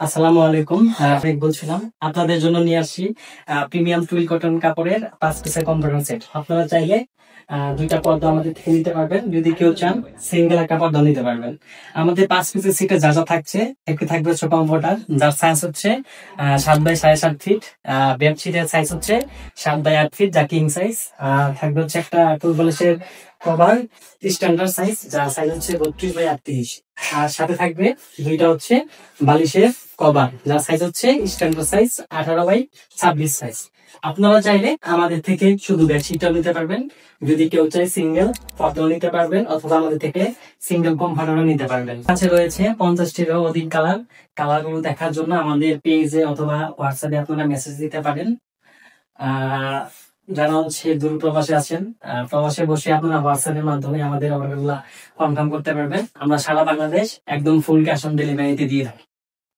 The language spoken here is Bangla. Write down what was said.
আসসালামু আলাইকুম। বলছিলাম আপনাদের জন্য নিয়ে আসছি প্রিমিয়াম টুইল কটন কাপড়ের 5 পিসের কম্পিউটার সেট। আপনারা চাইলে দুইটা পর্দা আমাদের থেকে নিতে পারবেন, যদি কেউ চান সিঙ্গেল একটা পর্দা নিতে পারবেন। আমাদের 5 পিসের সেটে যা যা থাকছে, একটি থাকবে হচ্ছে কম্পিউটার, যার সাইজ হচ্ছে 7 বাই 7.5 ফিট। বেডশিটের সাইজ হচ্ছে 7 বাই 8 ফিট, যা কিং সাইজ। থাকবে হচ্ছে একটা টুলবলের কভার স্ট্যান্ডার্ড সাইজ, যার সাইজ হচ্ছে 32 বাই 38। আর সাথে থাকবে দুইটা হচ্ছে বালিশের কভার, যার সাইজ হচ্ছে স্ট্যান্ডার্ড সাইজ 18 বাই 26 সাইজ। আপনারা চাইলে আমাদের থেকে শুধু বেডশিটটাও নিতে পারবেন, যদি কেউ চায় সিঙ্গেল পর্দাও নিতে পারবেন, অথবা আমাদের থেকে সিঙ্গেল কমফর্টারও নিতে পারবেন। কাছে রয়েছে 50টিরও অধিক কালারগুলো দেখার জন্য আমাদের পেজে অথবা হোয়াটসঅ্যাপে আপনারা মেসেজ দিতে পারেন। যারা হচ্ছে দূর প্রবাসে আছেন, প্রবাসে বসে আপনারা হোয়াটসঅ্যাপের মাধ্যমে আমাদের অর্ডারগুলো কনফার্ম করতে পারবেন। আমরা সারা বাংলাদেশ একদম ফুল ক্যাশ অন ডেলিভারিতে দিয়ে থাকি।